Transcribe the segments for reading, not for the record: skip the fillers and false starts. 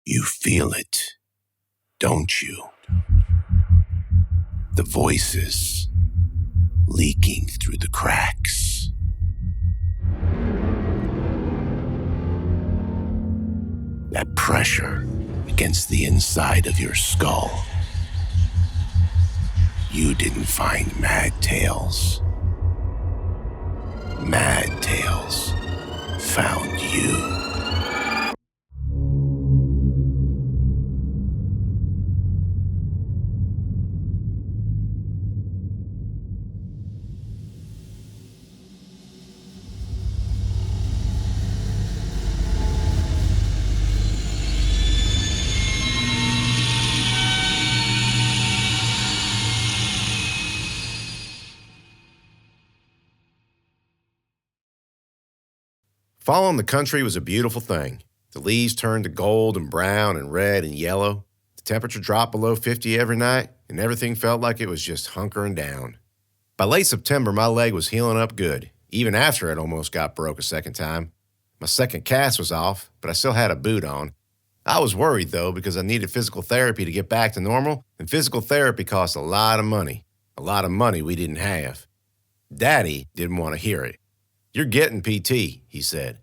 You feel it, don't you? The voices leaking through the cracks. That pressure against the inside of your skull. You didn't find Mad Tales. Mad Tales found you. Fall in the country was a beautiful thing. The leaves turned to gold and brown and red and yellow. The temperature dropped below 50 every night, and everything felt like it was just hunkering down. By late September, my leg was healing up good, even after it almost got broke a second time. My second cast was off, but I still had a boot on. I was worried, though, because I needed physical therapy to get back to normal, and physical therapy cost a lot of money we didn't have. Daddy didn't want to hear it. "You're getting PT," he said.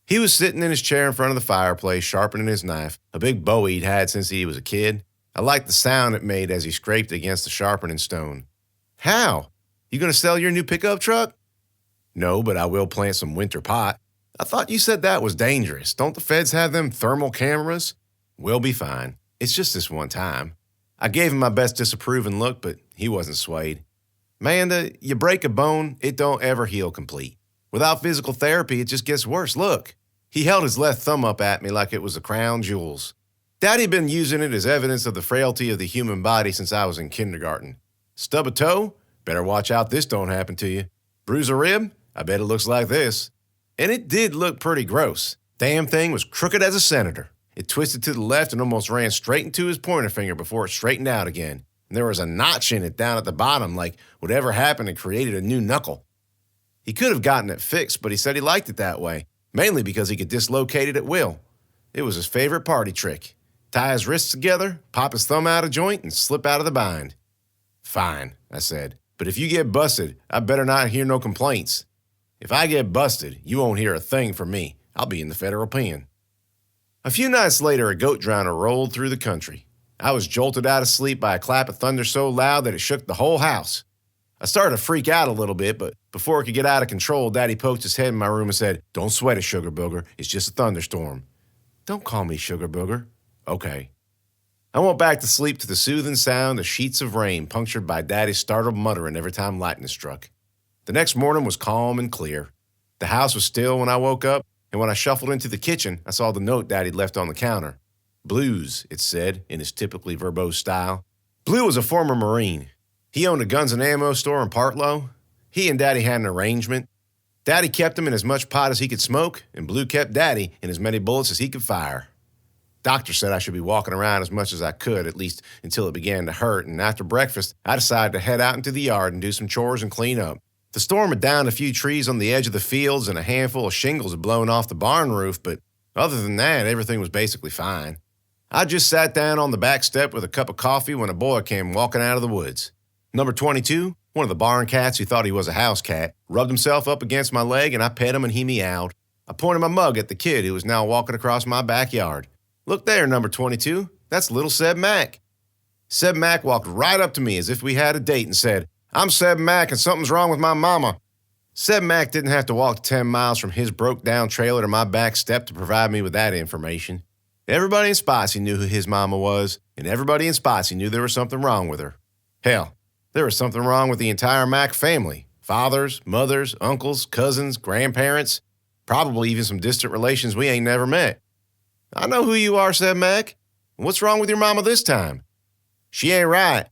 He was sitting in his chair in front of the fireplace, sharpening his knife, a big bow he'd had since he was a kid. I liked the sound it made as he scraped against the sharpening stone. "How? You gonna sell your new pickup truck?" "No, but I will plant some winter pot." "I thought you said that was dangerous. Don't the feds have them thermal cameras?" "We'll be fine. It's just this one time." I gave him my best disapproving look, but he wasn't swayed. "Amanda, you break a bone, it don't ever heal complete. Without physical therapy, it just gets worse. Look." He held his left thumb up at me like it was a crown jewels. Daddy'd been using it as evidence of the frailty of the human body since I was in kindergarten. "Stub a toe? Better watch out this don't happen to you. Bruise a rib? I bet it looks like this." And it did look pretty gross. Damn thing was crooked as a senator. It twisted to the left and almost ran straight into his pointer finger before it straightened out again. And there was a notch in it down at the bottom, like whatever happened and created a new knuckle. He could have gotten it fixed, but he said he liked it that way, mainly because he could dislocate it at will. It was his favorite party trick. Tie his wrists together, pop his thumb out of joint, and slip out of the bind. "Fine," I said, "but if you get busted, I better not hear no complaints." "If I get busted, you won't hear a thing from me. I'll be in the federal pen." A few nights later, a goat drowner rolled through the country. I was jolted out of sleep by a clap of thunder so loud that it shook the whole house. I started to freak out a little bit, but before it could get out of control, Daddy poked his head in my room and said, "Don't sweat it, Sugar Booger. It's just a thunderstorm." "Don't call me Sugar Booger." "Okay." I went back to sleep to the soothing sound of sheets of rain punctured by Daddy's startled muttering every time lightning struck. The next morning was calm and clear. The house was still when I woke up, and when I shuffled into the kitchen, I saw the note Daddy'd left on the counter. "Blues," it said, in his typically verbose style. Blue was a former Marine. He owned a guns and ammo store in Partlow. He and Daddy had an arrangement. Daddy kept him in as much pot as he could smoke, and Blue kept Daddy in as many bullets as he could fire. Doctor said I should be walking around as much as I could, at least until it began to hurt, and after breakfast, I decided to head out into the yard and do some chores and clean up. The storm had downed a few trees on the edge of the fields, and a handful of shingles had blown off the barn roof, but other than that, everything was basically fine. I just sat down on the back step with a cup of coffee when a boy came walking out of the woods. Number 22, one of the barn cats who thought he was a house cat, rubbed himself up against my leg, and I pet him and he meowed. I pointed my mug at the kid who was now walking across my backyard. "Look there, number 22. That's little Seb Mack." Seb Mack walked right up to me as if we had a date and said, "I'm Seb Mack and something's wrong with my mama." Seb Mack didn't have to walk 10 miles from his broke-down trailer to my back step to provide me with that information. Everybody in Spotsy knew who his mama was, and everybody in Spotsy knew there was something wrong with her. Hell, there was something wrong with the entire Mack family. Fathers, mothers, uncles, cousins, grandparents, probably even some distant relations we ain't never met. "I know who you are, Seb Mack. What's wrong with your mama this time?" "She ain't right."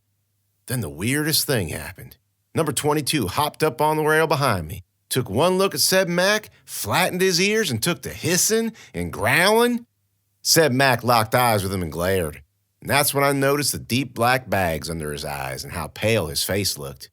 Then the weirdest thing happened. Number 22 hopped up on the rail behind me, took one look at Seb Mack, flattened his ears, and took to hissing and growling. Seb Mack locked eyes with him and glared. And that's when I noticed the deep black bags under his eyes and how pale his face looked.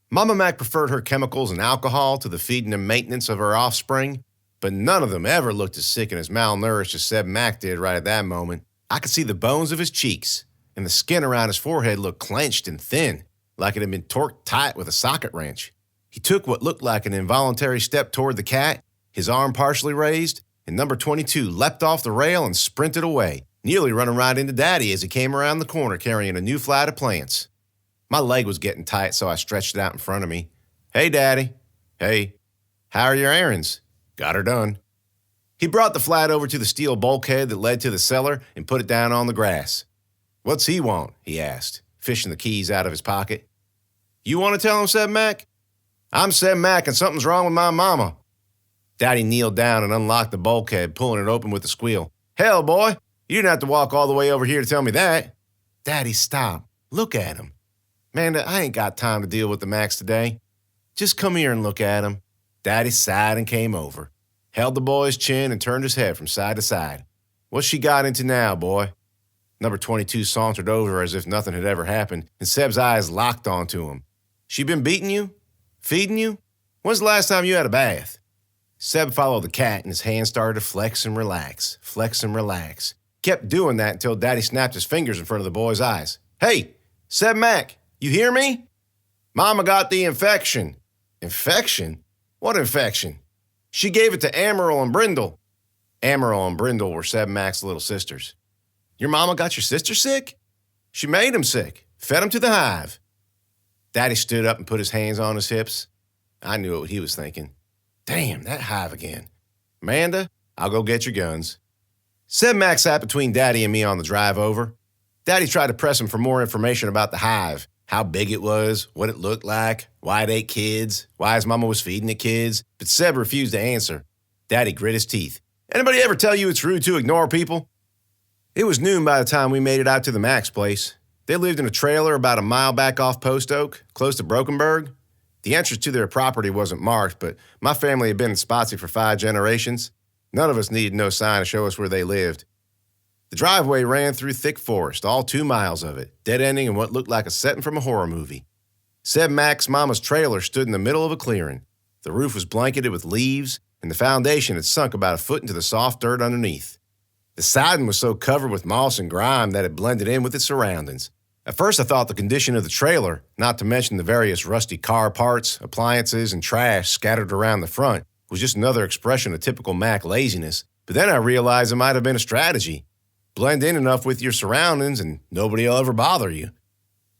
Mama Mack preferred her chemicals and alcohol to the feeding and maintenance of her offspring, but none of them ever looked as sick and as malnourished as Seb Mack did right at that moment. I could see the bones of his cheeks, and the skin around his forehead looked clenched and thin, like it had been torqued tight with a socket wrench. He took what looked like an involuntary step toward the cat, his arm partially raised, and number 22 leapt off the rail and sprinted away, nearly running right into Daddy as he came around the corner carrying a new flight of plants. My leg was getting tight, so I stretched it out in front of me. "Hey, Daddy." "Hey. How are your errands?" "Got her done." He brought the flat over to the steel bulkhead that led to the cellar and put it down on the grass. "What's he want?" he asked, fishing the keys out of his pocket. "You want to tell him, Seb Mack?" "I'm Seb Mack, and something's wrong with my mama." Daddy kneeled down and unlocked the bulkhead, pulling it open with a squeal. "Hell, boy, you didn't have to walk all the way over here to tell me that." "Daddy, stop. Look at him." "Amanda, I ain't got time to deal with the Macks today. Just come here and look at him." Daddy sighed and came over, held the boy's chin and turned his head from side to side. "What's she got into now, boy?" Number 22 sauntered over as if nothing had ever happened, and Seb's eyes locked onto him. "She been beating you? Feeding you? When's the last time you had a bath?" Seb followed the cat, and his hands started to flex and relax, flex and relax. Kept doing that until Daddy snapped his fingers in front of the boy's eyes. "Hey, Seb Mack, you hear me? Mama got the infection." "Infection? What infection?" "She gave it to Amaryl and Brindle." Amaryl and Brindle were Seb Mack's little sisters. "Your mama got your sister sick?" "She made him sick. Fed him to the Hive." Daddy stood up and put his hands on his hips. I knew what he was thinking. Damn, that Hive again. "Amanda, I'll go get your guns." Seb Mack sat between Daddy and me on the drive over. Daddy tried to press him for more information about the Hive, how big it was, what it looked like, why it ate kids, why his mama was feeding it kids, but Seb refused to answer. Daddy grit his teeth. "Anybody ever tell you it's rude to ignore people?" It was noon by the time we made it out to the Mack's place. They lived in a trailer about a mile back off Post Oak, close to Brokenburg. The entrance to their property wasn't marked, but my family had been in Spotsy for 5 generations. None of us needed no sign to show us where they lived. The driveway ran through thick forest, all 2 miles of it, dead-ending in what looked like a setting from a horror movie. Seb Mack's mama's trailer stood in the middle of a clearing. The roof was blanketed with leaves, and the foundation had sunk about a foot into the soft dirt underneath. The siding was so covered with moss and grime that it blended in with its surroundings. At first I thought the condition of the trailer, not to mention the various rusty car parts, appliances, and trash scattered around the front, was just another expression of typical Mack laziness. But then I realized it might have been a strategy. Blend in enough with your surroundings and nobody will ever bother you.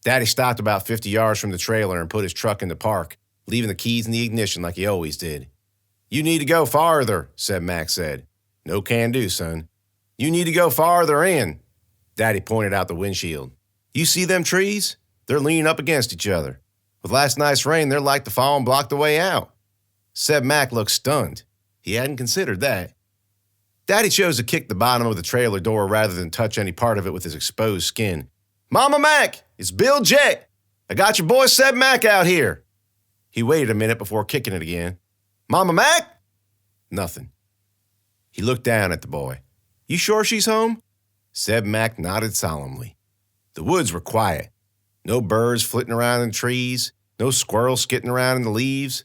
Daddy stopped about 50 yards from the trailer and put his truck in the park, leaving the keys in the ignition like he always did. "You need to go farther," Seb Mack said. "No can do, son." "You need to go farther in." Daddy pointed out the windshield. "You see them trees? They're leaning up against each other. With last night's rain, they're like to fall and block the way out." Seb Mack looked stunned. He hadn't considered that. Daddy chose to kick the bottom of the trailer door rather than touch any part of it with his exposed skin. "Mama Mack, it's Bill Jett. I got your boy Seb Mack out here." He waited a minute before kicking it again. "Mama Mack?" Nothing. He looked down at the boy. "You sure she's home?" Seb Mack nodded solemnly. The woods were quiet. No birds flitting around in trees, no squirrels skitting around in the leaves.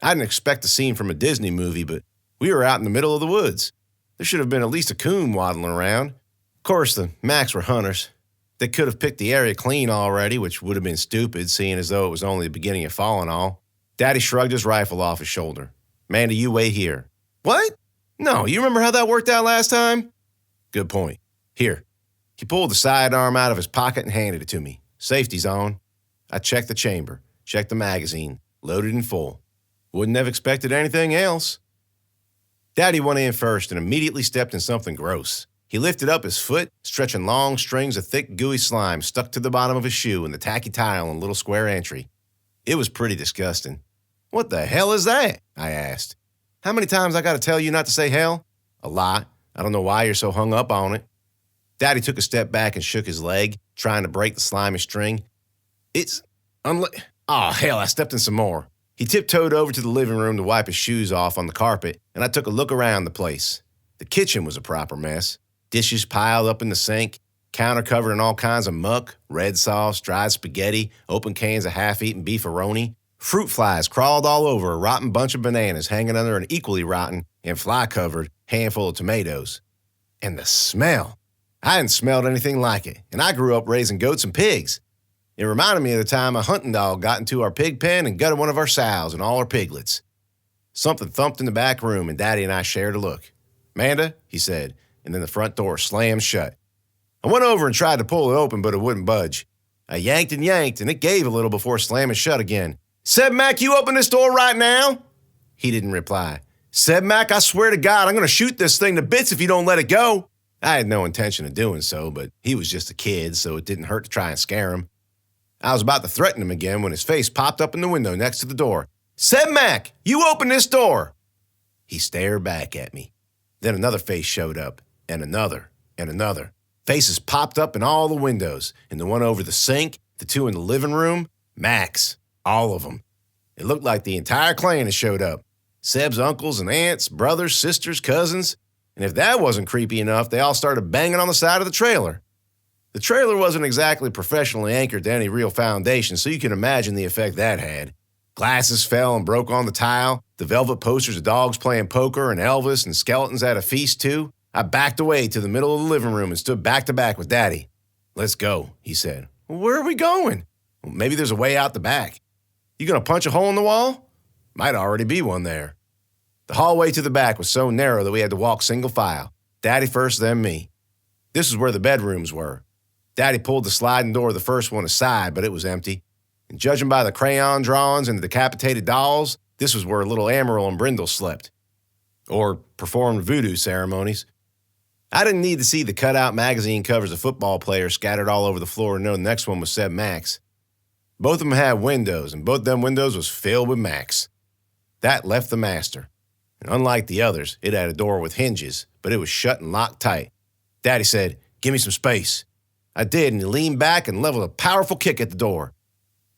I didn't expect a scene from a Disney movie, but we were out in the middle of the woods. There should have been at least a coon waddling around. Of course, the Macks were hunters. They could have picked the area clean already, which would have been stupid, seeing as though it was only the beginning of fall and all. Daddy shrugged his rifle off his shoulder. "Amanda, you wait here." "What? No, you remember how that worked out last time?" "Good point. Here." He pulled the sidearm out of his pocket and handed it to me. "Safety's on." I checked the chamber, checked the magazine, loaded in full. Wouldn't have expected anything else. Daddy went in first and immediately stepped in something gross. He lifted up his foot, stretching long strings of thick, gooey slime stuck to the bottom of his shoe and the tacky tile in a little square entry. It was pretty disgusting. "What the hell is that?" I asked. "How many times I got to tell you not to say hell?" "A lot. I don't know why you're so hung up on it." Daddy took a step back and shook his leg, trying to break the slimy string. Oh, hell, I stepped in some more. He tiptoed over to the living room to wipe his shoes off on the carpet, and I took a look around the place. The kitchen was a proper mess. Dishes piled up in the sink, counter covered in all kinds of muck, red sauce, dried spaghetti, open cans of half-eaten beefaroni. Fruit flies crawled all over a rotten bunch of bananas hanging under an equally rotten and fly-covered handful of tomatoes. And the smell. I hadn't smelled anything like it, and I grew up raising goats and pigs. It reminded me of the time a hunting dog got into our pig pen and gutted one of our sows and all our piglets. Something thumped in the back room, and Daddy and I shared a look. "Amanda," he said, and then the front door slammed shut. I went over and tried to pull it open, but it wouldn't budge. I yanked, and it gave a little before slamming shut again. "Seb Mack, you open this door right now?" He didn't reply. "Seb Mack, I swear to God, I'm going to shoot this thing to bits if you don't let it go." I had no intention of doing so, but he was just a kid, so it didn't hurt to try and scare him. I was about to threaten him again when his face popped up in the window next to the door. "Seb Mack, you open this door!" He stared back at me. Then another face showed up, and another, and another. Faces popped up in all the windows, and the one over the sink, the two in the living room, Max, all of them. It looked like the entire clan had showed up. Seb's uncles and aunts, brothers, sisters, cousins. And if that wasn't creepy enough, they all started banging on the side of the trailer. The trailer wasn't exactly professionally anchored to any real foundation, so you can imagine the effect that had. Glasses fell and broke on the tile, the velvet posters of dogs playing poker and Elvis and skeletons at a feast too. I backed away to the middle of the living room and stood back to back with Daddy. "Let's go," he said. "Well, where are we going?" "Well, maybe there's a way out the back." "You gonna punch a hole in the wall?" "Might already be one there." The hallway to the back was so narrow that we had to walk single file. Daddy first, then me. This is where the bedrooms were. Daddy pulled the sliding door of the first one aside, but it was empty. And judging by the crayon drawings and the decapitated dolls, this was where little Amaryl and Brindle slept. Or performed voodoo ceremonies. I didn't need to see the cutout magazine covers of football players scattered all over the floor to know the next one was Seb Mack's. Both of them had windows, and both them windows was filled with Max. That left the master. And unlike the others, it had a door with hinges, but it was shut and locked tight. Daddy said, "Give me some space." I did, and he leaned back and leveled a powerful kick at the door.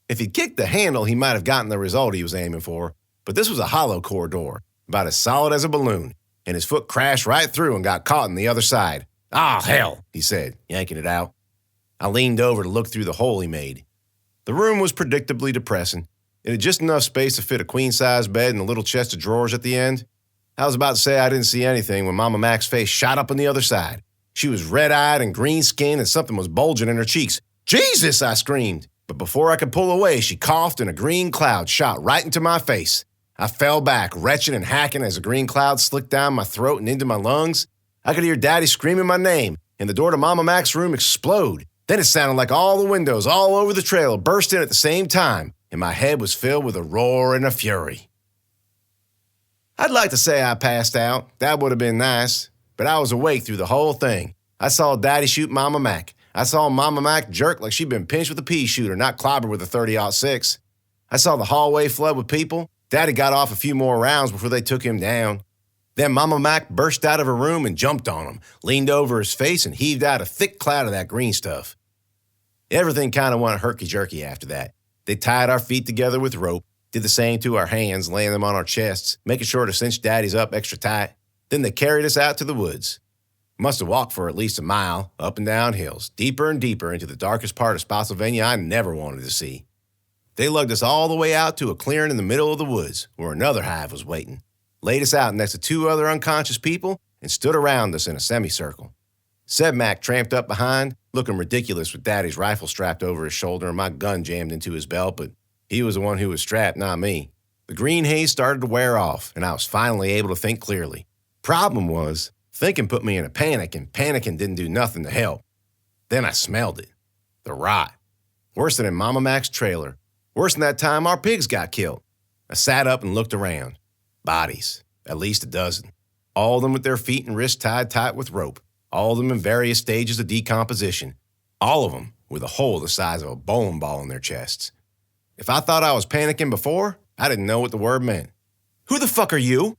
If he'd kicked the handle, he might have gotten the result he was aiming for, but this was a hollow core door, about as solid as a balloon, and his foot crashed right through and got caught on the other side. "Ah, hell," he said, yanking it out. I leaned over to look through the hole he made. The room was predictably depressing. It had just enough space to fit a queen-size bed and a little chest of drawers at the end. I was about to say I didn't see anything when Mama Mac's face shot up on the other side. She was red-eyed and green-skinned, and something was bulging in her cheeks. "Jesus!" I screamed. But before I could pull away, she coughed, and a green cloud shot right into my face. I fell back, retching and hacking as a green cloud slicked down my throat and into my lungs. I could hear Daddy screaming my name, and the door to Mama Mac's room explode. Then it sounded like all the windows all over the trailer burst in at the same time, and my head was filled with a roar and a fury. I'd like to say I passed out. That would have been nice. But I was awake through the whole thing. I saw Daddy shoot Mama Mac. I saw Mama Mac jerk like she'd been pinched with a pea shooter, not clobbered with a 30-06. I saw the hallway flood with people. Daddy got off a few more rounds before they took him down. Then Mama Mac burst out of her room and jumped on him, leaned over his face and heaved out a thick cloud of that green stuff. Everything kind of went herky-jerky after that. They tied our feet together with rope, did the same to our hands, laying them on our chests, making sure to cinch Daddy's up extra tight. Then they carried us out to the woods. Must have walked for at least a mile, up and down hills, deeper and deeper into the darkest part of Spotsylvania I never wanted to see. They lugged us all the way out to a clearing in the middle of the woods, where another hive was waiting, laid us out next to two other unconscious people, and stood around us in a semicircle. Seb Mack tramped up behind, looking ridiculous with Daddy's rifle strapped over his shoulder and my gun jammed into his belt, but he was the one who was strapped, not me. The green haze started to wear off, and I was finally able to think clearly. Problem was, thinking put me in a panic, and panicking didn't do nothing to help. Then I smelled it. The rot. Worse than in Mama Mac's trailer. Worse than that time our pigs got killed. I sat up and looked around. Bodies. At least a dozen. All of them with their feet and wrists tied tight with rope. All of them in various stages of decomposition. All of them with a hole the size of a bowling ball in their chests. If I thought I was panicking before, I didn't know what the word meant. "Who the fuck are you?"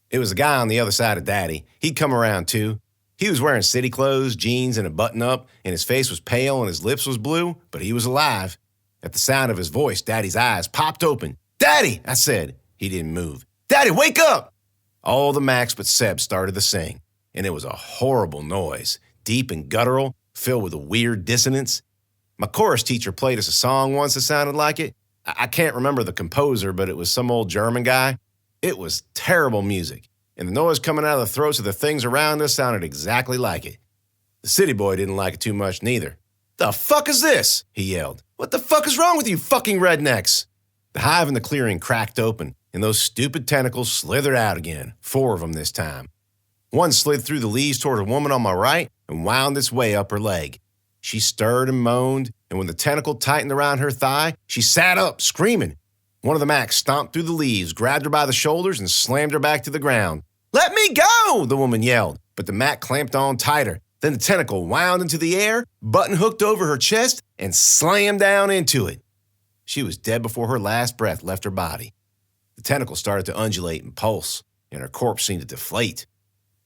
It was a guy on the other side of Daddy. He'd come around too. He was wearing city clothes, jeans, and a button-up, and his face was pale and his lips was blue, but he was alive. At the sound of his voice, Daddy's eyes popped open. "Daddy!" I said. He didn't move. "Daddy, wake up!" All the Macs but Seb started to sing, and it was a horrible noise, deep and guttural, filled with a weird dissonance. My chorus teacher played us a song once that sounded like it. I can't remember the composer, but it was some old German guy. It was terrible music, and the noise coming out of the throats of the things around us sounded exactly like it. The The city boy didn't like it too much neither. "The fuck is this?" he yelled. "What the fuck is wrong with you fucking rednecks?" The hive in the clearing cracked open, and those stupid tentacles slithered out again, 4 of them this time. One slid through the leaves toward a woman on my right and wound its way up her leg. She stirred and moaned, and when the tentacle tightened around her thigh, she sat up, screaming. One of the Macks stomped through the leaves, grabbed her by the shoulders, and slammed her back to the ground. "Let me go!" the woman yelled, but the Mack clamped on tighter. Then the tentacle wound into the air, button-hooked over her chest, and slammed down into it. She was dead before her last breath left her body. The tentacle started to undulate and pulse, and her corpse seemed to deflate.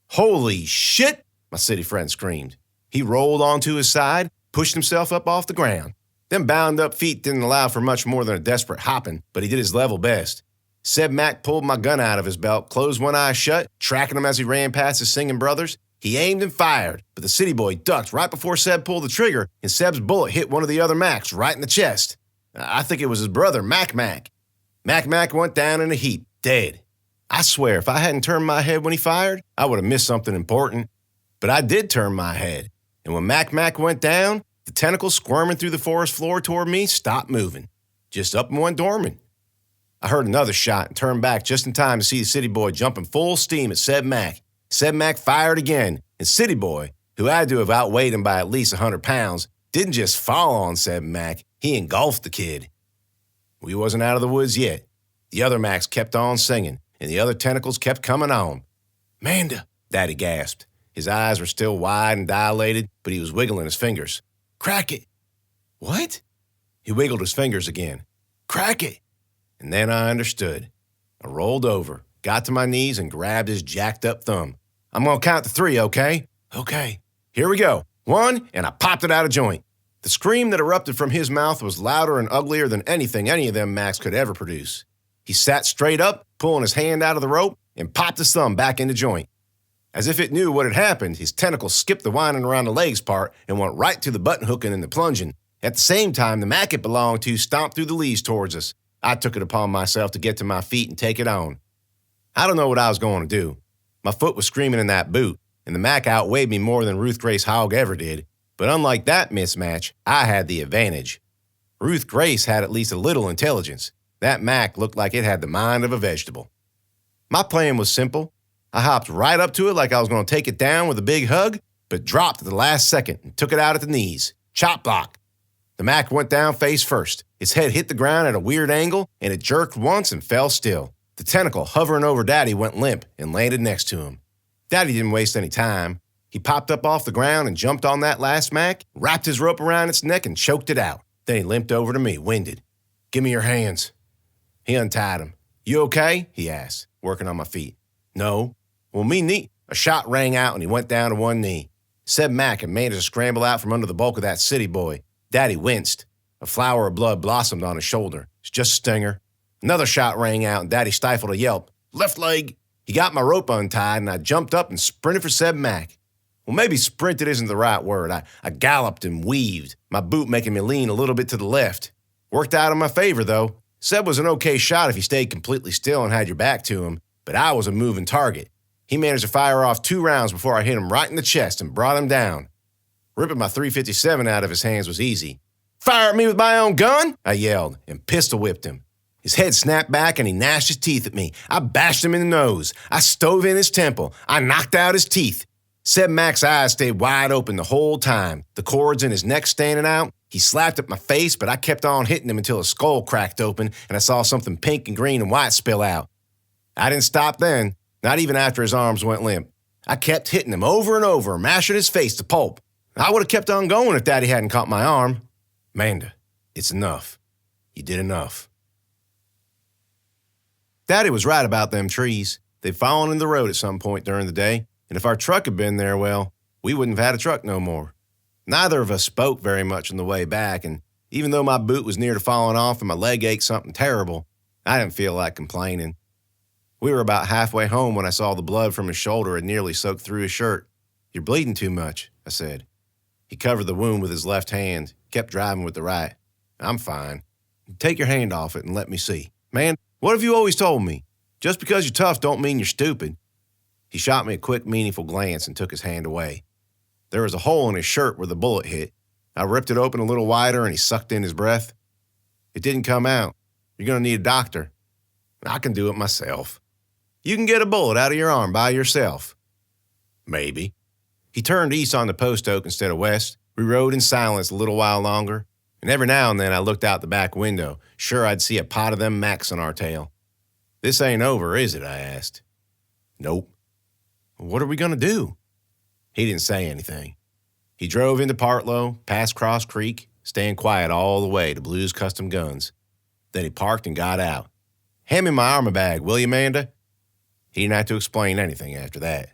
"Holy shit!" my city friend screamed. He rolled onto his side, pushed himself up off the ground. Them bound-up feet didn't allow for much more than a desperate hopping, but he did his level best. Seb Mack pulled my gun out of his belt, closed one eye shut, tracking him as he ran past his singing brothers. He aimed and fired, but the city boy ducked right before Seb pulled the trigger, and Seb's bullet hit one of the other Macks right in the chest. I think it was his brother, Mac Mack. Mac went down in a heap, dead. I swear, if I hadn't turned my head when he fired, I would have missed something important. But I did turn my head, and when Mac went down, the tentacle squirming through the forest floor toward me stopped moving, just up and went dormant. I heard another shot and turned back just in time to see the city boy jumping full steam at Seb Mack. Seb Mack fired again, and City Boy, who had to have outweighed him by at least 100 pounds, didn't just fall on Seb Mack, he engulfed the kid. We wasn't out of the woods yet. The other Macks kept on singing, and the other tentacles kept coming on. "Manda," Daddy gasped. His eyes were still wide and dilated, but he was wiggling his fingers. "Crack it." "What?" He wiggled his fingers again. "Crack it." And then I understood. I rolled over, got to my knees, and grabbed his jacked up thumb. "I'm going to count to 3, okay?" "Okay." "Here we go. 1, and I popped it out of joint." The scream that erupted from his mouth was louder and uglier than anything any of them Macks could ever produce. He sat straight up, pulling his hand out of the rope, and popped his thumb back into joint. As if it knew what had happened, his tentacles skipped the winding around the legs part and went right to the button hooking and the plunging. At the same time, the Mack it belonged to stomped through the leaves towards us. I took it upon myself to get to my feet and take it on. I don't know what I was going to do. My foot was screaming in that boot, and the Mack outweighed me more than Ruth Grace Hogg ever did. But unlike that mismatch, I had the advantage. Ruth Grace had at least a little intelligence. That Mack looked like it had the mind of a vegetable. My plan was simple. I hopped right up to it like I was going to take it down with a big hug, but dropped at the last second and took it out at the knees. Chop block. The Mack went down face first. Its head hit the ground at a weird angle, and it jerked once and fell still. The tentacle hovering over Daddy went limp and landed next to him. Daddy didn't waste any time. He popped up off the ground and jumped on that last Mack, wrapped his rope around its neck and choked it out. Then he limped over to me, winded. "Give me your hands." He untied them. "You okay?" he asked, working on my feet. "No." "Well, me neither." A shot rang out and he went down to one knee. Seb Mack had managed to scramble out from under the bulk of that city boy. Daddy winced. A flower of blood blossomed on his shoulder. "It's just a stinger." Another shot rang out and Daddy stifled a yelp. "Left leg." He got my rope untied and I jumped up and sprinted for Seb Mack. Well, maybe sprinted isn't the right word. I galloped and weaved, my boot making me lean a little bit to the left. Worked out in my favor, though. Seb was an okay shot if he stayed completely still and had your back to him, but I was a moving target. He managed to fire off 2 rounds before I hit him right in the chest and brought him down. Ripping my .357 out of his hands was easy. "Fire at me with my own gun?" I yelled, and pistol whipped him. His head snapped back and he gnashed his teeth at me. I bashed him in the nose. I stove in his temple. I knocked out his teeth. Seb Mack's eyes stayed wide open the whole time, the cords in his neck standing out. He slapped at my face, but I kept on hitting him until his skull cracked open and I saw something pink and green and white spill out. I didn't stop then, not even after his arms went limp. I kept hitting him over and over, mashing his face to pulp. I would have kept on going if Daddy hadn't caught my arm. "Manda, it's enough. You did enough." Daddy was right about them trees. They'd fallen in the road at some point during the day, and if our truck had been there, well, we wouldn't have had a truck no more. Neither of us spoke very much on the way back, and even though my boot was near to falling off and my leg ached something terrible, I didn't feel like complaining. We were about halfway home when I saw the blood from his shoulder had nearly soaked through his shirt. "You're bleeding too much," I said. He covered the wound with his left hand, kept driving with the right. "I'm fine." "Take your hand off it and let me see." "Man, what have you always told me? Just because you're tough don't mean you're stupid." He shot me a quick, meaningful glance and took his hand away. There was a hole in his shirt where the bullet hit. I ripped it open a little wider and he sucked in his breath. It didn't come out. You're going to need a doctor. I can do it myself. You can get a bullet out of your arm by yourself. Maybe. He turned east on the post oak instead of west. We rode in silence a little while longer, and every now and then I looked out the back window, sure I'd see a pot of them Macks on our tail. This ain't over, is it? I asked. Nope. What are we going to do? He didn't say anything. He drove into Partlow, past Cross Creek, staying quiet all the way to Blue's Custom Guns. Then he parked and got out. Hand me my armor bag, will you, Amanda? He didn't have to explain anything after that.